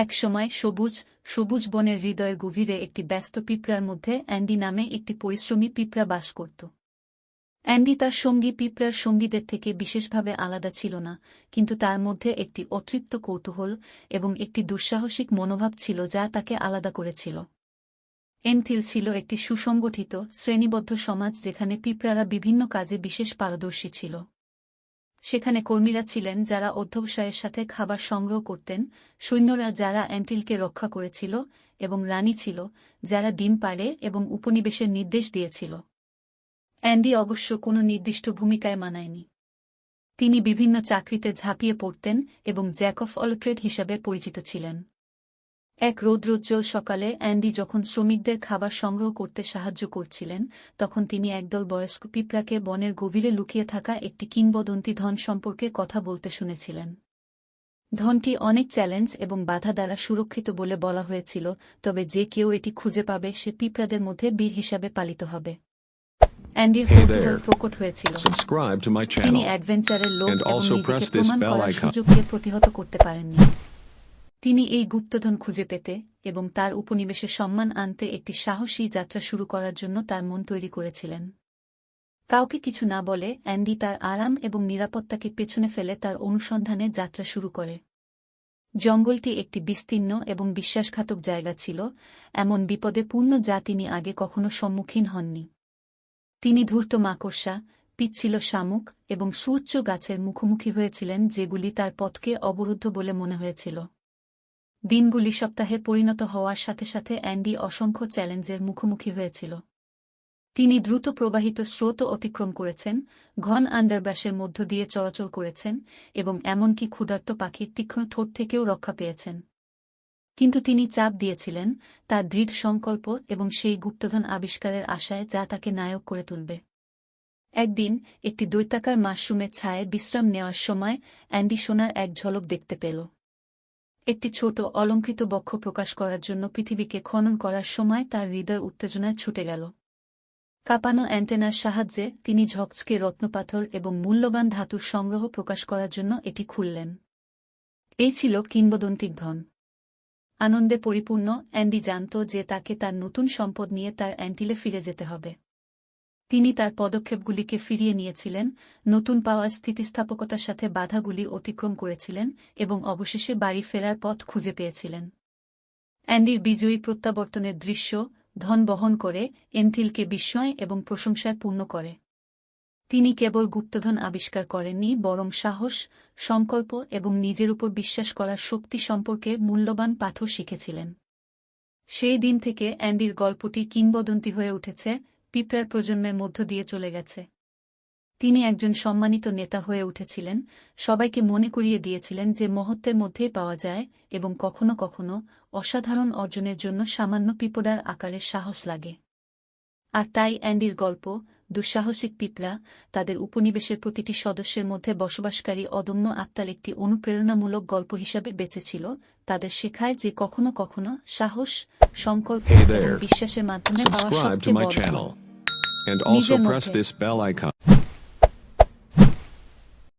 একসময় সবুজ সবুজ বনের হৃদয়ের গভীরে একটি ব্যস্ত পিঁপড়ার মধ্যে অ্যান্ডি নামে একটি পরিশ্রমী পিঁপড়া বাস করত। অ্যান্ডি তার সঙ্গী পিঁপড়ার সঙ্গীদের থেকে বিশেষভাবে আলাদা ছিল না, কিন্তু তার মধ্যে একটি অতৃপ্ত কৌতূহল এবং একটি দুঃসাহসিক মনোভাব ছিল যা তাকে আলাদা করেছিল। এনথিল ছিল একটি সুসংগঠিত, শ্রেণীবদ্ধ সমাজ যেখানে পিঁপড়ারা বিভিন্ন কাজে বিশেষ পারদর্শী ছিল। সেখানে কর্মীরা ছিলেন যারা অধ্যবসায়ের সাথে খাবার সংগ্রহ করতেন, সৈন্যরা যারা অ্যান্টিলকে রক্ষা করেছিল, এবং রানী ছিল যারা ডিম পাড়ে এবং উপনিবেশের নির্দেশ দিয়েছিল। অ্যান্ডি অবশ্য কোনো নির্দিষ্ট ভূমিকায় মানায়নি। তিনি বিভিন্ন চাকরিতে ঝাঁপিয়ে পড়তেন এবং জ্যাক অফ অল ট্রেড হিসাবে পরিচিত ছিলেন। এক রৌদ্রোজ্জ্বল সকালে অ্যান্ডি যখন শ্রমিকদের খাবার সংগ্রহ করতে সাহায্য করছিলেন, তখন তিনি একদল বয়স্ক পিঁপড়াকে বনের গভীরে লুকিয়ে থাকা একটি কিংবদন্তি ধন সম্পর্কে কথা বলতে শুনেছিলেন। ধনটি অনেক চ্যালেঞ্জ এবং বাধা দ্বারা সুরক্ষিত বলে বলা হয়েছিল, তবে যে কেউ এটি খুঁজে পাবে সে পিঁপড়াদের মধ্যে বীর হিসাবে পালিত হবে। অ্যান্ডির কৌতূহল প্রকট হয়েছিল। তিনি অ্যাডভেঞ্চারের লোভ এবং নিজেকে প্রমাণ করার সুযোগকে প্রতিহত করতে পারেননি। তিনি এই গুপ্তধন খুঁজে পেতে এবং তার উপনিবেশে সম্মান আনতে একটি সাহসী যাত্রা শুরু করার জন্য তার মন তৈরি করেছিলেন। কাউকে কিছু না বলে অ্যান্ডি তার আরাম এবং নিরাপত্তাকে পেছনে ফেলে তার অনুসন্ধানে যাত্রা শুরু করে। জঙ্গলটি একটি বিস্তীর্ণ এবং বিশ্বাসঘাতক জায়গা ছিল, এমন বিপদে পূর্ণ যা তিনি আগে কখনো সম্মুখীন হননি। তিনি ধূর্ত মাকড়সা, পিচ্ছিল শামুক এবং সুউচ্চ গাছের মুখোমুখি হয়েছিলেন যেগুলি তার পথকে অবরুদ্ধ বলে মনে হয়েছিল। দিনগুলি সপ্তাহে পরিণত হওয়ার সাথে সাথে অ্যান্ডি অসংখ্য চ্যালেঞ্জের মুখোমুখি হয়েছিল। তিনি দ্রুত প্রবাহিত স্রোত অতিক্রম করেছেন, ঘন আন্ডারব্রাশের মধ্য দিয়ে চলাচল করেছেন এবং এমনকি ক্ষুধার্ত পাখির তীক্ষ্ণ ঠোঁট থেকেও রক্ষা পেয়েছেন। কিন্তু তিনি চাপ দিয়েছিলেন তার দৃঢ় সংকল্প এবং সেই গুপ্তধন আবিষ্কারের আশায় যা তাকে নায়ক করে তুলবে। একদিন একটি দৈত্যাকার মাশরুমের ছায়ায় বিশ্রাম নেওয়ার সময় অ্যান্ডি সোনার এক ঝলক দেখতে পেল। একটি ছোট অলঙ্কৃত বক্ষ প্রকাশ করার জন্য পৃথিবীকে খনন করার সময় তার হৃদয় উত্তেজনায় ছুটে গেল। কাঁপানো অ্যান্টেনার সাহায্যে তিনি ঝকঝকে রত্নপাথর এবং মূল্যবান ধাতুর সংগ্রহ প্রকাশ করার জন্য এটি খুললেন। এই ছিল কিংবদন্তিক ধন। আনন্দে পরিপূর্ণ অ্যান্ডি জানত যে তাকে তার নতুন সম্পদ নিয়ে তার অ্যান্টিলে ফিরে যেতে হবে। তিনি তার পদক্ষেপগুলিকে ফিরিয়ে নিয়েছিলেন, নতুন পাওয়া স্থিতিস্থাপকতার সাথে বাধাগুলি অতিক্রম করেছিলেন এবং অবশেষে বাড়ি ফেরার পথ খুঁজে পেয়েছিলেন। অ্যান্ডির বিজয়ী প্রত্যাবর্তনের দৃশ্য ধন বহন করে এনথিলকে বিস্ময় এবং প্রশংসায় পূর্ণ করে। তিনি কেবল গুপ্তধন আবিষ্কার করেননি, বরং সাহস, সংকল্প এবং নিজের উপর বিশ্বাস করার শক্তি সম্পর্কে মূল্যবান পাঠও শিখেছিলেন। সেই দিন থেকে অ্যান্ডির গল্পটি কিংবদন্তি হয়ে উঠেছে, পিঁপড়ার প্রজন্মের মধ্য দিয়ে চলে গেছে। তিনি একজন সম্মানিত নেতা হয়ে উঠেছিলেন, সবাইকে মনে করিয়ে দিয়েছিলেন যে মহত্বের মধ্যেই পাওয়া যায় এবং কখনো কখনো অসাধারণ অর্জনের জন্য সামান্য পিঁপড়ার আকারের সাহস লাগে। আর তাই অ্যান্ডির গল্প, দুঃসাহসিক পিঁপড়া, তাদের উপনিবেশের প্রতিটি সদস্যের মধ্যে বসবাসকারী অদম্য আত্মার একটি অনুপ্রেরণামূলক গল্প হিসাবে বেঁচেছিল, তাদের শেখায় যে কখনো কখনো সাহস, সংকল্প এবং বিশ্বাসের মাধ্যমে পাওয়া সবচেয়ে বড়। And also press this bell icon.